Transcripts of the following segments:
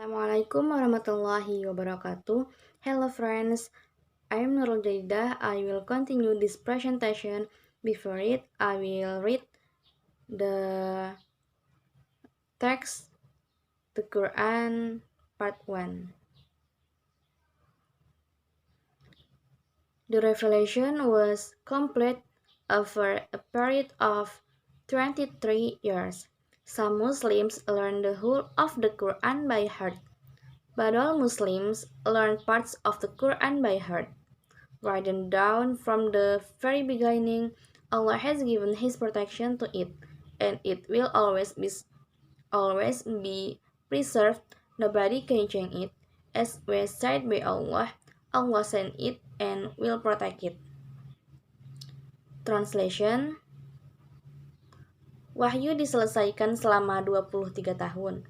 Assalamualaikum warahmatullahi wabarakatuh. Hello friends, I am Nurul Jadidah. I will continue this presentation. Before it, I will read the text, the Quran, part 1. The revelation was complete over a period of 23 years. Some Muslims learned the whole of the Quran by heart, but all Muslims learn parts of the Quran by heart. Written down from the very beginning, Allah has given His protection to it, and it will always be preserved. Nobody can change it. As was said by Allah, Allah sent it and will protect it. Translation: Wahyu diselesaikan selama 23 tahun.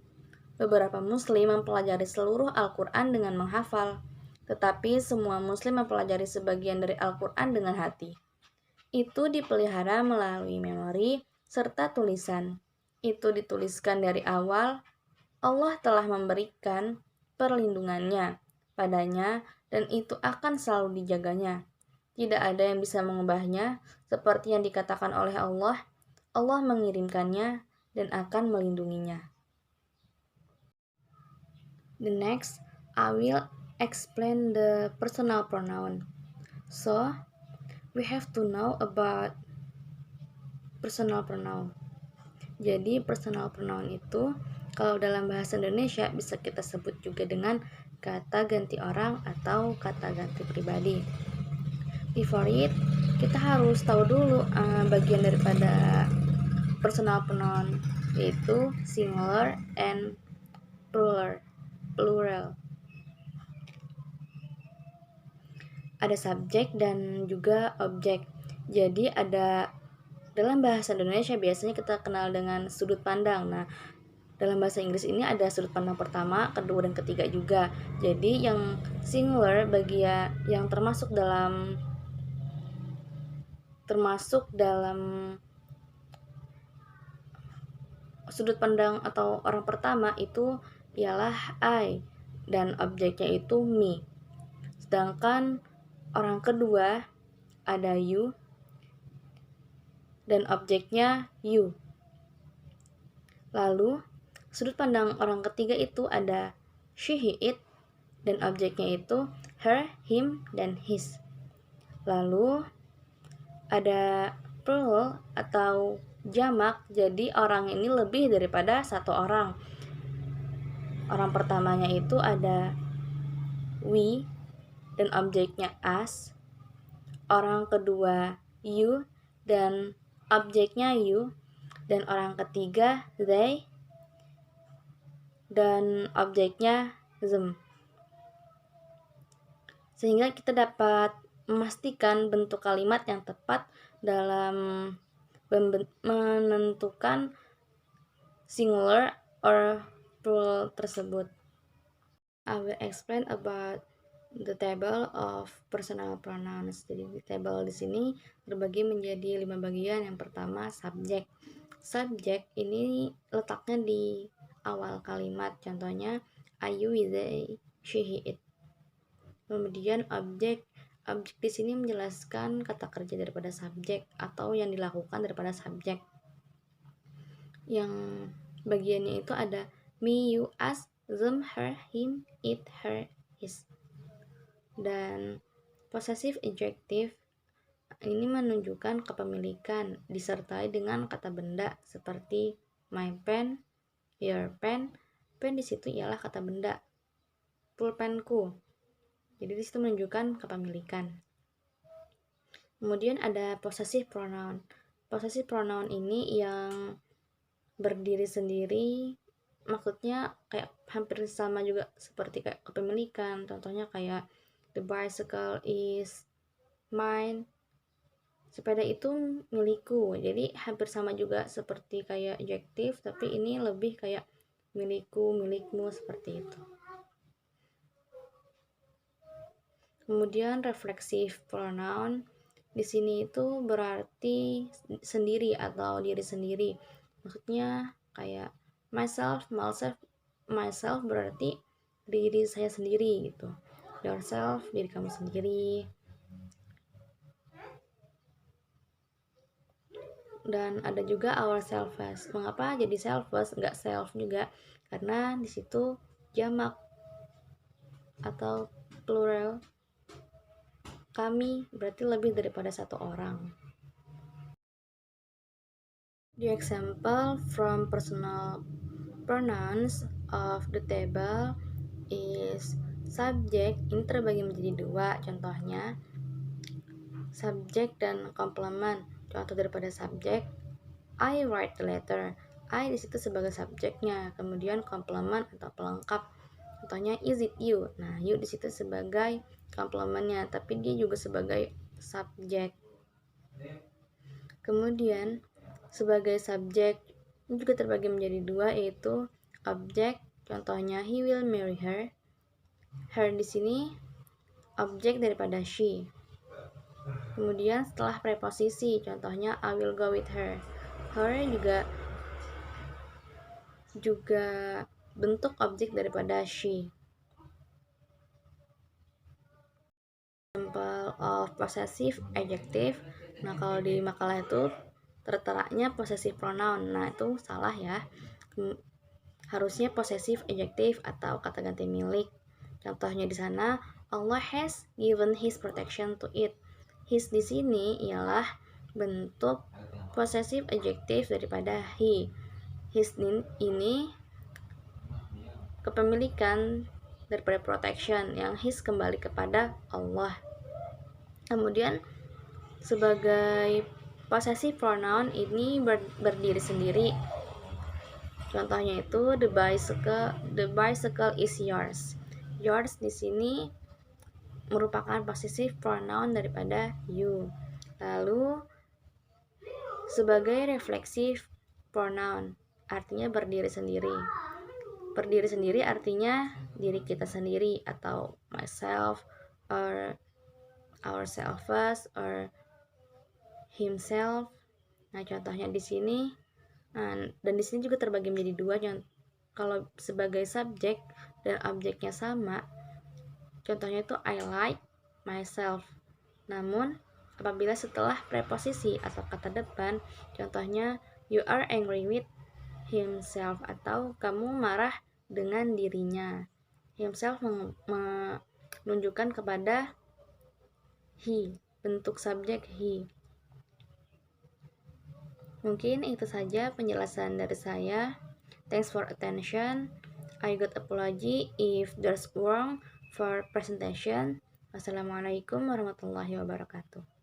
Beberapa muslim mempelajari seluruh Al-Quran dengan menghafal, tetapi semua muslim mempelajari sebagian dari Al-Quran dengan hati. Itu dipelihara melalui memori serta tulisan. Itu dituliskan dari awal. Allah telah memberikan perlindungannya padanya dan itu akan selalu dijaganya. Tidak ada yang bisa mengubahnya, seperti yang dikatakan oleh Allah. Allah mengirimkannya dan akan melindunginya. The next, I will explain the personal pronoun. So, we have to know about personal pronoun. Jadi, personal pronoun itu kalau dalam bahasa Indonesia bisa kita sebut juga dengan kata ganti orang atau kata ganti pribadi. Before it, kita harus tahu dulu bagian daripada personal pronoun, yaitu singular and plural. Ada subjek dan juga objek. Jadi ada dalam bahasa Indonesia biasanya kita kenal dengan sudut pandang. Nah, dalam bahasa Inggris ini ada sudut pandang pertama, kedua, dan ketiga juga. Jadi yang singular yang termasuk dalam sudut pandang atau orang pertama itu ialah I dan objeknya itu me. Sedangkan orang kedua ada you dan objeknya you. Lalu sudut pandang orang ketiga itu ada she, he, it dan objeknya itu her, him, dan his. Lalu ada plural atau jamak, jadi orang ini lebih daripada satu orang. Orang pertamanya itu ada we dan objeknya us. Orang kedua you dan objeknya you. Dan orang ketiga they dan objeknya them. Sehingga kita dapat memastikan bentuk kalimat yang tepat dalam menentukan singular or plural tersebut. I will explain about the table of personal pronouns. Jadi table di sini terbagi menjadi 5 bagian. Yang pertama subjek. Subjek ini letaknya di awal kalimat. Contohnya I, you, we, they, she, he, it. Kemudian objek di sini menjelaskan kata kerja daripada subjek atau yang dilakukan daripada subjek. Yang bagiannya itu ada me, you, us, them, her, him, it, her, his. Dan possessive adjective ini menunjukkan kepemilikan disertai dengan kata benda seperti my pen, your pen. Pen di situ ialah kata benda. Pulpenku. Jadi di situ menunjukkan kepemilikan. Kemudian ada possessive pronoun. Possessive pronoun ini yang berdiri sendiri, maksudnya kayak hampir sama juga seperti kayak kepemilikan. Contohnya kayak the bicycle is mine. Sepeda itu milikku. Jadi hampir sama juga seperti kayak adjective, tapi ini lebih kayak milikku, milikmu, seperti itu. Kemudian reflexive pronoun di sini itu berarti sendiri atau diri sendiri. Maksudnya kayak myself, myself berarti diri saya sendiri gitu. Yourself, diri kamu sendiri. Dan ada juga ourselves. Mengapa jadi selfless, nggak self juga? Karena di situ jamak atau plural, kami berarti lebih daripada satu orang. The example from personal pronouns of the table is subject. Ini terbagi menjadi dua. Contohnya subjek dan complement. Contoh daripada subjek, I write the letter. I di situ sebagai subjeknya, kemudian complement atau pelengkap. Contohnya is it you. Nah, you di situ sebagai complementnya, tapi dia juga sebagai subjek. Kemudian sebagai subjek ini juga terbagi menjadi dua, yaitu objek. Contohnya he will marry her. Her di sini objek daripada she. Kemudian setelah preposisi, contohnya I will go with her. Her juga bentuk objek daripada she. Example of possessive adjective. Nah, kalau di makalah itu terteranya possessive pronoun. Nah, itu salah ya. Harusnya possessive adjective atau kata ganti milik. Contohnya di sana, Allah has given his protection to it. His di sini ialah bentuk possessive adjective daripada he. His ini kepemilikan daripada protection, yang his kembali kepada Allah. Kemudian sebagai possessive pronoun ini berdiri sendiri. Contohnya itu the bicycle is yours. Yours di sini merupakan possessive pronoun daripada you. Lalu sebagai reflexive pronoun artinya berdiri sendiri. Berdiri sendiri artinya diri kita sendiri atau myself or ourselves or himself. Nah, contohnya di sini, dan di sini juga terbagi menjadi dua. Kalau sebagai subjek dan objeknya sama, contohnya itu I like myself. Namun apabila setelah preposisi atau kata depan, contohnya you are angry with himself atau kamu marah dengan dirinya. Himself menunjukkan kepada he, bentuk subjek he. Mungkin itu saja penjelasan dari saya. Thanks for attention. I got apology if there's wrong for presentation. Wassalamualaikum warahmatullahi wabarakatuh.